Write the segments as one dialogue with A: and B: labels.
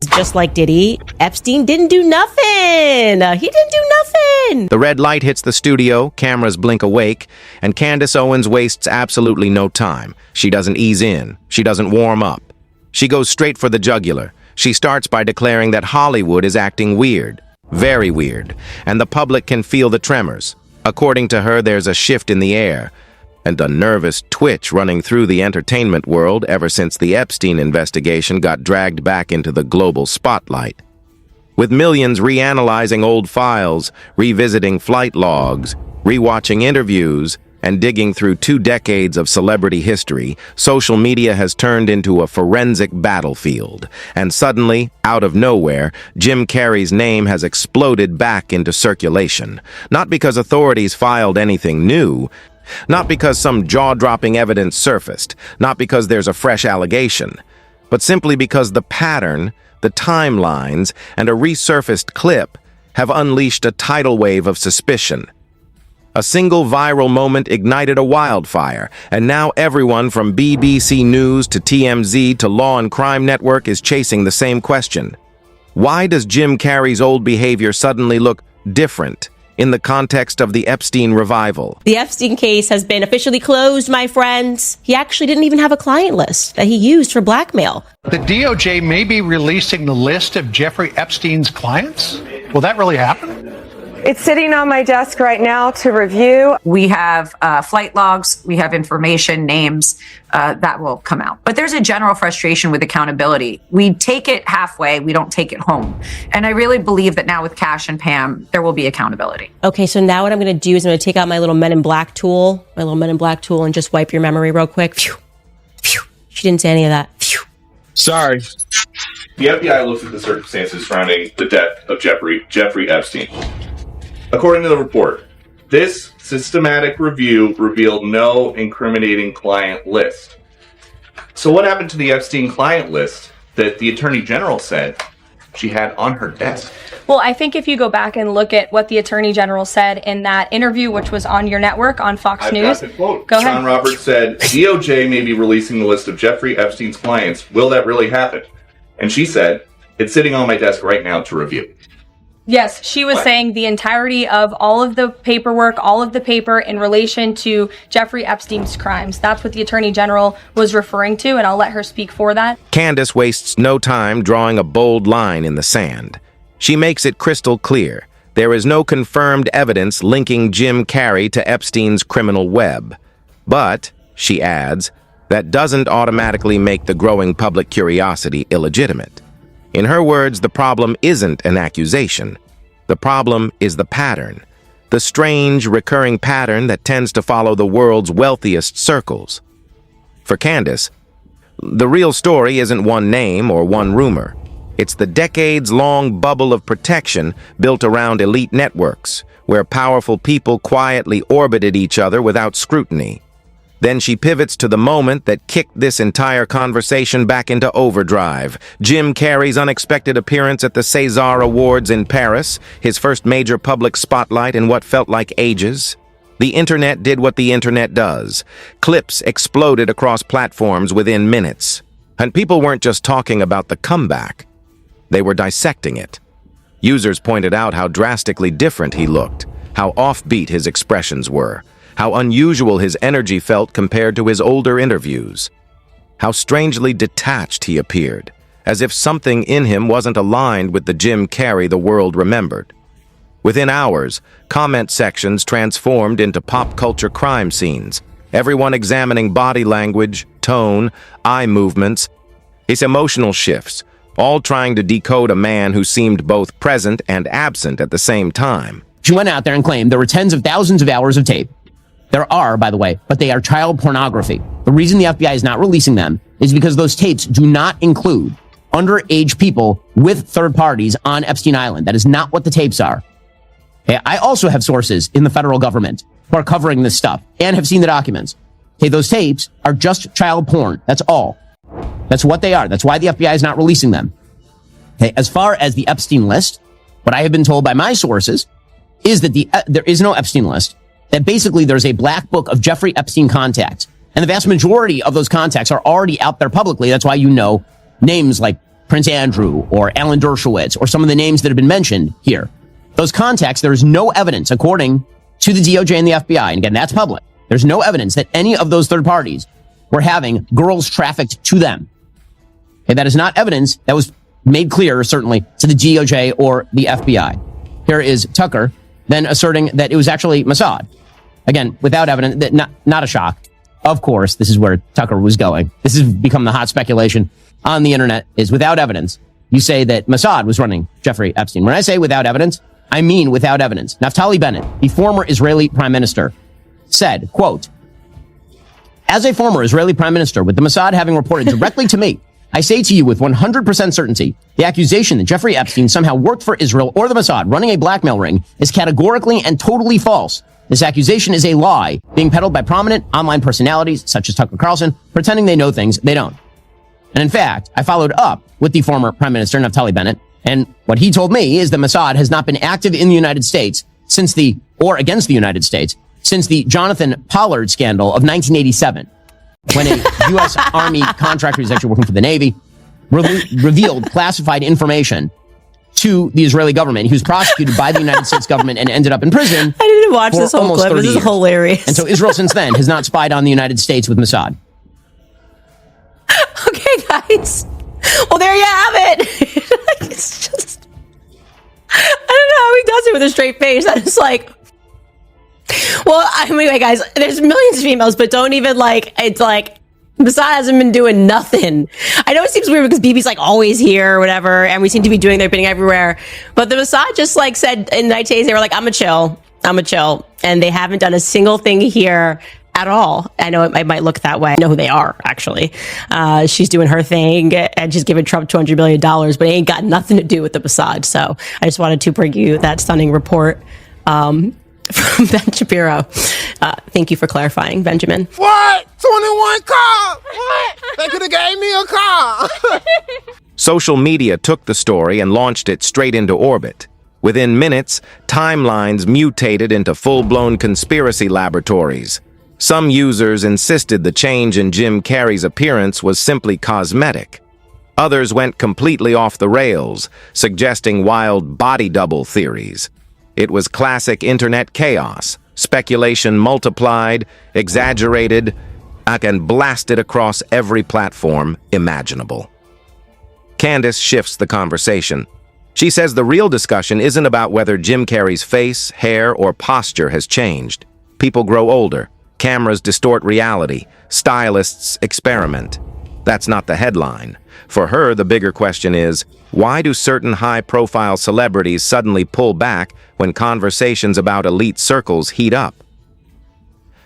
A: Just like Diddy, Epstein didn't do nothing. He didn't do nothing.
B: The red light hits the studio, cameras blink awake, and Candace Owens wastes absolutely no time. She doesn't ease in. She doesn't warm up. She goes straight for the jugular. She starts by declaring that Hollywood is acting weird, very weird, and the public can feel the tremors. According to her, there's a shift in the air, and a nervous twitch running through the entertainment world ever since the Epstein investigation got dragged back into the global spotlight. With millions reanalyzing old files, revisiting flight logs, rewatching interviews, and digging through 2 decades of celebrity history, social media has turned into a forensic battlefield. And suddenly, out of nowhere, Jim Carrey's name has exploded back into circulation. Not because authorities filed anything new, not because some jaw-dropping evidence surfaced, not because there's a fresh allegation, but simply because the pattern, the timelines, and a resurfaced clip have unleashed a tidal wave of suspicion. A single viral moment ignited a wildfire, and now everyone from BBC News to TMZ to Law and Crime Network is chasing the same question. Why does Jim Carrey's old behavior suddenly look different in the context of the Epstein revival?
A: The Epstein case has been officially closed, my friends. He actually didn't even have a client list that he used for blackmail.
C: The DOJ may be releasing the list of Jeffrey Epstein's clients. Will that really happen?
D: It's sitting on my desk right now to review.
E: We have flight logs, we have information, names that will come out. But there's a general frustration with accountability. We take it halfway, we don't take it home. And I really believe that now with Cash and Pam, there will be accountability.
A: Okay, so now what I'm going to do is I'm going to take out my little Men in Black tool, and just wipe your memory real quick. Phew. Phew. She didn't say any of that. Phew.
F: Sorry.
G: The FBI looks at the circumstances surrounding the death of Jeffrey Epstein. According to the report, this systematic review revealed no incriminating client list. So what happened to the Epstein client list that the Attorney General said she had on her desk?
H: Well, I think if you go back and look at what the Attorney General said in that interview, which was on your network on Fox News.
G: Got the quote.
H: Go ahead.
G: Sean Roberts said, DOJ may be releasing the list of Jeffrey Epstein's clients. Will that really happen? And she said, it's sitting on my desk right now to review.
H: Yes, she was saying the entirety of all of the paperwork, all of the paper in relation to Jeffrey Epstein's crimes. That's what the Attorney General was referring to, and I'll let her speak for that.
B: Candace wastes no time drawing a bold line in the sand. She makes it crystal clear. There is no confirmed evidence linking Jim Carrey to Epstein's criminal web. But, she adds, that doesn't automatically make the growing public curiosity illegitimate. In her words, the problem isn't an accusation. The problem is the pattern, the strange, recurring pattern that tends to follow the world's wealthiest circles. For Candace, the real story isn't one name or one rumor. It's the decades-long bubble of protection built around elite networks, where powerful people quietly orbited each other without scrutiny. Then she pivots to the moment that kicked this entire conversation back into overdrive. Jim Carrey's unexpected appearance at the César Awards in Paris, his first major public spotlight in what felt like ages. The internet did what the internet does. Clips exploded across platforms within minutes. And people weren't just talking about the comeback. They were dissecting it. Users pointed out how drastically different he looked, how offbeat his expressions were, how unusual his energy felt compared to his older interviews, how strangely detached he appeared, as if something in him wasn't aligned with the Jim Carrey the world remembered. Within hours, comment sections transformed into pop culture crime scenes, everyone examining body language, tone, eye movements, his emotional shifts, all trying to decode a man who seemed both present and absent at the same time.
I: She went out there and claimed there were tens of thousands of hours of tape. There are, by the way, but they are child pornography. The reason the FBI is not releasing them is because those tapes do not include underage people with third parties on Epstein Island. That is not what the tapes are. Okay, I also have sources in the federal government who are covering this stuff and have seen the documents. Okay, those tapes are just child porn. That's all. That's what they are. That's why the FBI is not releasing them. Okay, as far as the Epstein list, what I have been told by my sources is that there is no Epstein list. That basically there's a black book of Jeffrey Epstein contacts. And the vast majority of those contacts are already out there publicly. That's why you know names like Prince Andrew or Alan Dershowitz or some of the names that have been mentioned here. Those contacts, there is no evidence, according to the DOJ and the FBI, and again, that's public. There's no evidence that any of those third parties were having girls trafficked to them. Okay, that is not evidence that was made clear, certainly, to the DOJ or the FBI. Here is Tucker then asserting that it was actually Mossad. Again, without evidence, that not a shock. Of course, this is where Tucker was going. This has become the hot speculation on the internet, is without evidence. You say that Mossad was running Jeffrey Epstein. When I say without evidence, I mean without evidence. Naftali Bennett, the former Israeli prime minister, said, quote, "As a former Israeli prime minister, with the Mossad having reported directly to me, I say to you with 100% certainty, the accusation that Jeffrey Epstein somehow worked for Israel or the Mossad running a blackmail ring is categorically and totally false. This accusation is a lie being peddled by prominent online personalities such as Tucker Carlson, pretending they know things they don't." And in fact, I followed up with the former prime minister, Naftali Bennett, and what he told me is that Mossad has not been active in the United States or against the United States since the Jonathan Pollard scandal of 1987. When a U.S. Army contractor who's actually working for the Navy revealed classified information to the Israeli government. He was prosecuted by the United States government and ended up in prison.
A: I didn't watch this whole clip. This is hilarious.
I: And so Israel since then has not spied on the United States with Mossad.
A: Okay, guys. Well, there you have it. It's just, I don't know how he does it with a straight face. That is like, well, anyway, guys, there's millions of females, but don't even it's like, Mossad hasn't been doing nothing. I know it seems weird because BB's like always here or whatever, and we seem to be doing their bidding everywhere. But the Mossad just said in the United States, they were like, I'm a chill. And they haven't done a single thing here at all. I know it might look that way. I know who they are, actually. She's doing her thing, and she's giving Trump $200 million, but it ain't got nothing to do with the Mossad. So I just wanted to bring you that stunning report from Ben Shapiro. Thank you for clarifying, Benjamin.
F: What? 21 cars? What? They could have gave me a car.
B: Social media took the story and launched it straight into orbit. Within minutes, timelines mutated into full-blown conspiracy laboratories. Some users insisted the change in Jim Carrey's appearance was simply cosmetic. Others went completely off the rails, suggesting wild body double theories. It was classic internet chaos, speculation multiplied, exaggerated, and blasted across every platform imaginable. Candace shifts the conversation. She says the real discussion isn't about whether Jim Carrey's face, hair, or posture has changed. People grow older. Cameras distort reality. Stylists experiment. That's not the headline. For her, the bigger question is, why do certain high-profile celebrities suddenly pull back when conversations about elite circles heat up?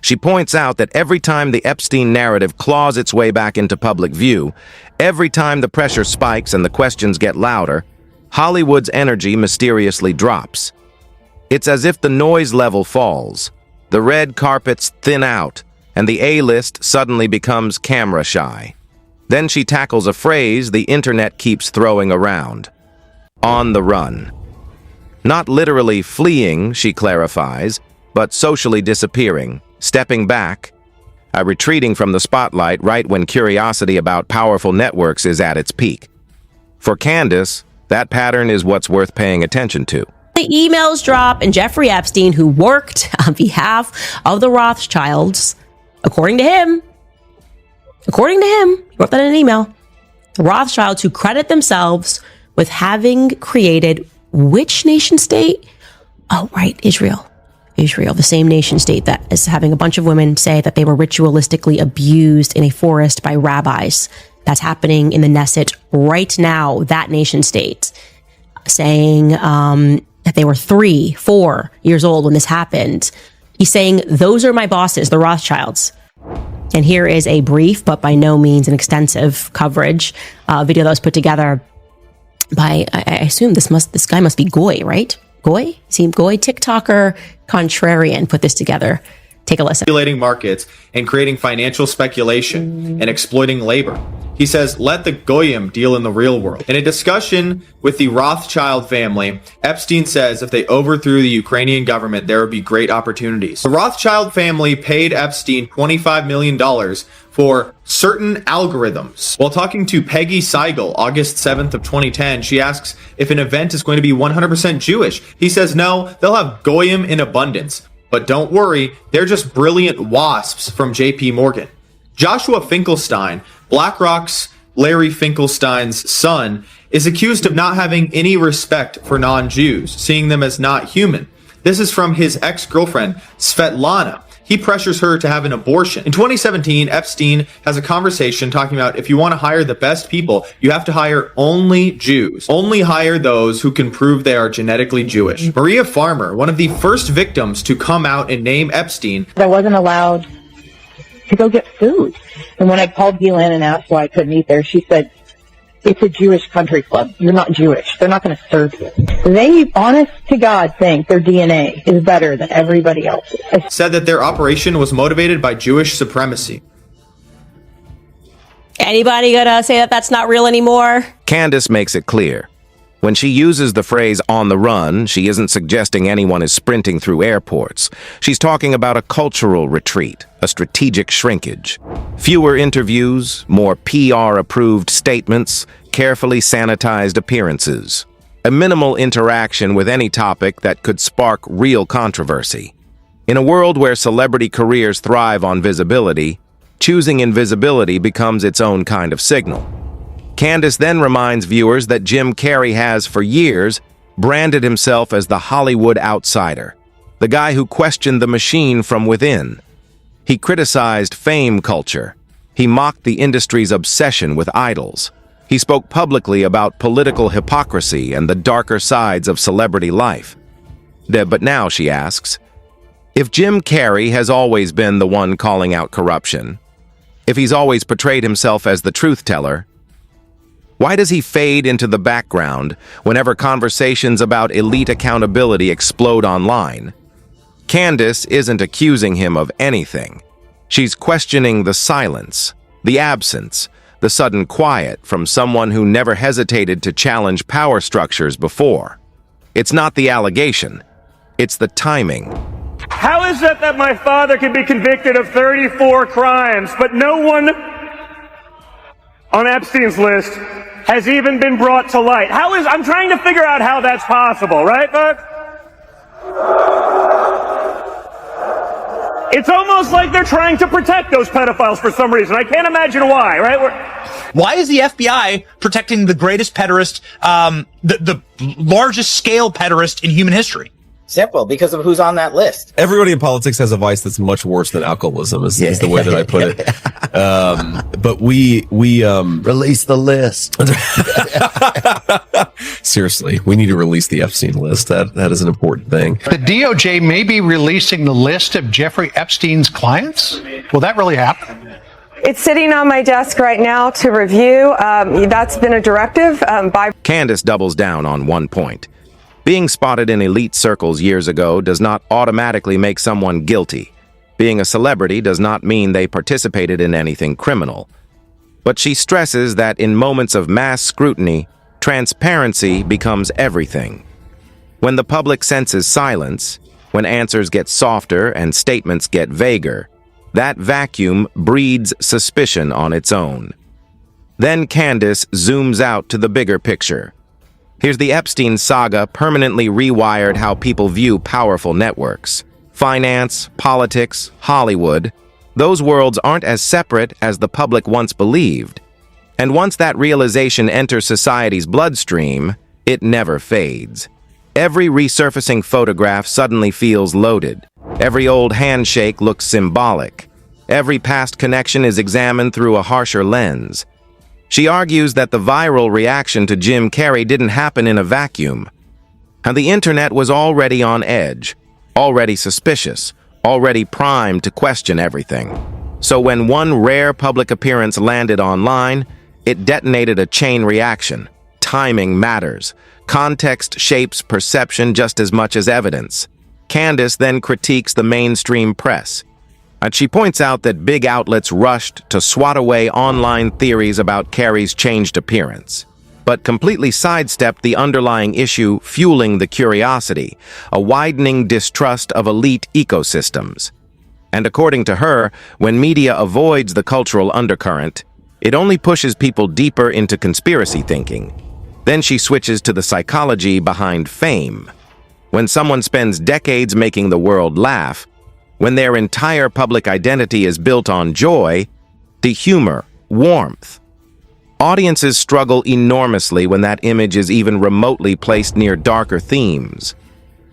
B: She points out that every time the Epstein narrative claws its way back into public view, every time the pressure spikes and the questions get louder, Hollywood's energy mysteriously drops. It's as if the noise level falls. The red carpets thin out, and the A-list suddenly becomes camera shy. Then she tackles a phrase the internet keeps throwing around. On the run. Not literally fleeing, she clarifies, but socially disappearing, stepping back, retreating from the spotlight right when curiosity about powerful networks is at its peak. For Candace, that pattern is what's worth paying attention to.
A: The emails drop, and Jeffrey Epstein, who worked on behalf of the Rothschilds, according to him, he wrote that in an email, the Rothschilds, who credit themselves with having created which nation state? Oh, right, Israel. Israel, the same nation state that is having a bunch of women say that they were ritualistically abused in a forest by rabbis. That's happening in the Knesset right now, that nation state, saying that they were 3-4 years old when this happened. He's saying, those are my bosses, the Rothschilds. And here is a brief, but by no means an extensive coverage video that was put together by, I assume this guy must be Goy, right? Goy? TikToker Contrarian put this together. Take a listen.
J: Manipulating markets and creating financial speculation and exploiting labor. He says, let the Goyim deal in the real world. In a discussion with the Rothschild family, Epstein says if they overthrew the Ukrainian government, there would be great opportunities. The Rothschild family paid Epstein $25 million for certain algorithms. While talking to Peggy Seigel, August 7th of 2010, she asks if an event is going to be 100% Jewish. He says, no, they'll have Goyim in abundance. But don't worry, they're just brilliant wasps from JP Morgan. Joshua Finkelstein, BlackRock's Larry Finkelstein's son, is accused of not having any respect for non-Jews, seeing them as not human. This is from his ex-girlfriend, Svetlana. He pressures her to have an abortion. In 2017, Epstein has a conversation talking about if you want to hire the best people, you have to hire only Jews. Only hire those who can prove they are genetically Jewish. Maria Farmer, one of the first victims to come out and name Epstein.
K: I wasn't allowed to go get food. And when I called Ghislaine and asked why I couldn't eat there, she said, it's a Jewish country club. You're not Jewish. They're not going to serve you. They, honest to God, think their DNA is better than everybody else's.
J: Said that their operation was motivated by Jewish supremacy.
A: Anybody gonna say that that's not real anymore?
B: Candace makes it clear. When she uses the phrase on the run, she isn't suggesting anyone is sprinting through airports. She's talking about a cultural retreat, a strategic shrinkage. Fewer interviews, more PR-approved statements, carefully sanitized appearances. A minimal interaction with any topic that could spark real controversy. In a world where celebrity careers thrive on visibility, choosing invisibility becomes its own kind of signal. Candace then reminds viewers that Jim Carrey has, for years, branded himself as the Hollywood outsider, the guy who questioned the machine from within. He criticized fame culture. He mocked the industry's obsession with idols. He spoke publicly about political hypocrisy and the darker sides of celebrity life. But now she asks, if Jim Carrey has always been the one calling out corruption, if he's always portrayed himself as the truth teller, why does he fade into the background whenever conversations about elite accountability explode online? Candace isn't accusing him of anything. She's questioning the silence, the absence, the sudden quiet from someone who never hesitated to challenge power structures before. It's not the allegation, it's the timing.
L: How is it that my father can be convicted of 34 crimes, but no one on Epstein's list has even been brought to light? I'm trying to figure out how that's possible, right, folks? It's almost like they're trying to protect those pedophiles for some reason. I can't imagine why, right?
M: Why is the FBI protecting the greatest pederast, the largest scale pederast in human history?
N: Simple, because of who's on that list.
O: Everybody in politics has a vice that's much worse than alcoholism, is the way that I put it. But we
P: release the list.
O: Seriously, we need to release the Epstein list. That is an important thing.
C: The DOJ may be releasing the list of Jeffrey Epstein's clients. Will that really happen?
D: It's sitting on my desk right now to review. That's been a directive by...
B: Candace doubles down on one point. Being spotted in elite circles years ago does not automatically make someone guilty. Being a celebrity does not mean they participated in anything criminal. But she stresses that in moments of mass scrutiny, transparency becomes everything. When the public senses silence, when answers get softer and statements get vaguer, that vacuum breeds suspicion on its own. Then Candace zooms out to the bigger picture. Here's the Epstein saga permanently rewired how people view powerful networks. Finance, politics, Hollywood, those worlds aren't as separate as the public once believed. And once that realization enters society's bloodstream, it never fades. Every resurfacing photograph suddenly feels loaded. Every old handshake looks symbolic. Every past connection is examined through a harsher lens. She argues that the viral reaction to Jim Carrey didn't happen in a vacuum. And the internet was already on edge, already suspicious, already primed to question everything. So when one rare public appearance landed online, it detonated a chain reaction. Timing matters. Context shapes perception just as much as evidence. Candace then critiques the mainstream press. And she points out that big outlets rushed to swat away online theories about Carrey's changed appearance, but completely sidestepped the underlying issue fueling the curiosity, a widening distrust of elite ecosystems. And according to her, when media avoids the cultural undercurrent, it only pushes people deeper into conspiracy thinking. Then she switches to the psychology behind fame. When someone spends decades making the world laugh, when their entire public identity is built on joy, the humor, warmth. Audiences struggle enormously when that image is even remotely placed near darker themes.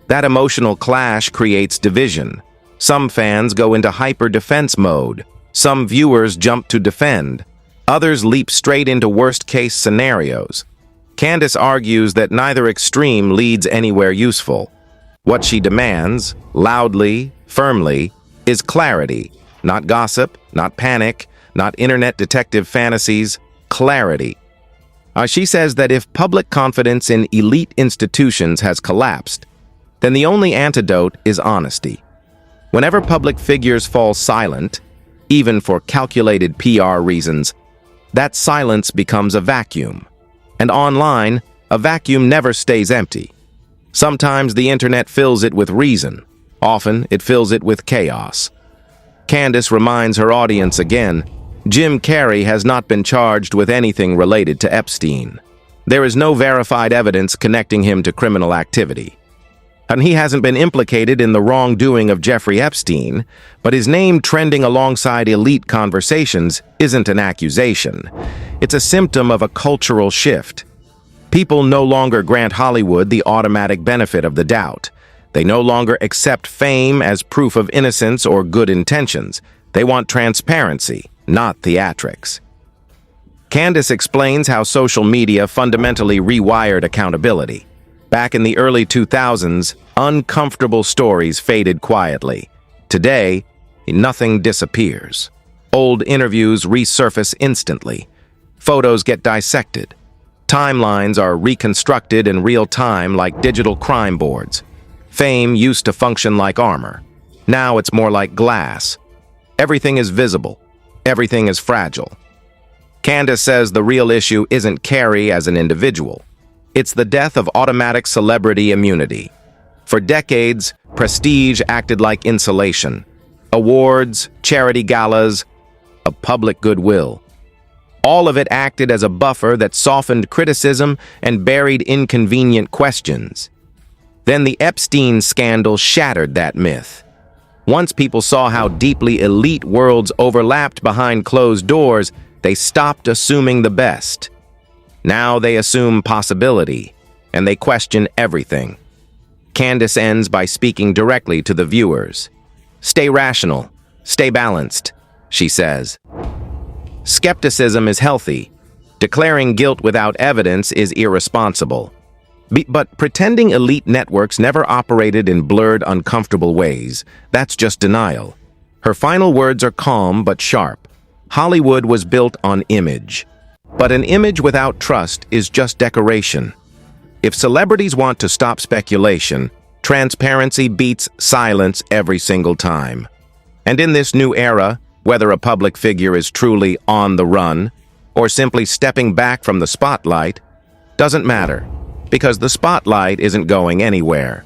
B: That emotional clash creates division. Some fans go into hyper-defense mode. Some viewers jump to defend. Others leap straight into worst-case scenarios. Candace argues that neither extreme leads anywhere useful. What she demands, loudly, firmly, is clarity, not gossip, not panic, not internet detective fantasies, clarity. She says that if public confidence in elite institutions has collapsed, then the only antidote is honesty. Whenever public figures fall silent, even for calculated PR reasons, that silence becomes a vacuum. And online, a vacuum never stays empty. Sometimes the internet fills it with reason. Often, it fills it with chaos. Candace reminds her audience again, Jim Carrey has not been charged with anything related to Epstein. There is no verified evidence connecting him to criminal activity. And he hasn't been implicated in the wrongdoing of Jeffrey Epstein, but his name trending alongside elite conversations isn't an accusation. It's a symptom of a cultural shift. People no longer grant Hollywood the automatic benefit of the doubt. They no longer accept fame as proof of innocence or good intentions. They want transparency, not theatrics. Candace explains how social media fundamentally rewired accountability. Back in the early 2000s, uncomfortable stories faded quietly. Today, nothing disappears. Old interviews resurface instantly. Photos get dissected. Timelines are reconstructed in real time like digital crime boards. Fame used to function like armor. Now it's more like glass. Everything is visible. Everything is fragile. Candace says the real issue isn't Carrey as an individual. It's the death of automatic celebrity immunity. For decades, prestige acted like insulation. Awards, charity galas, a public goodwill. All of it acted as a buffer that softened criticism and buried inconvenient questions. Then the Epstein scandal shattered that myth. Once people saw how deeply elite worlds overlapped behind closed doors, they stopped assuming the best. Now they assume possibility, and they question everything. Candace ends by speaking directly to the viewers. Stay rational, stay balanced, she says. Skepticism is healthy. Declaring guilt without evidence is irresponsible. But pretending elite networks never operated in blurred, uncomfortable ways, that's just denial. Her final words are calm but sharp. Hollywood was built on image. But an image without trust is just decoration. If celebrities want to stop speculation, transparency beats silence every single time. And in this new era, whether a public figure is truly on the run or simply stepping back from the spotlight, doesn't matter, because the spotlight isn't going anywhere.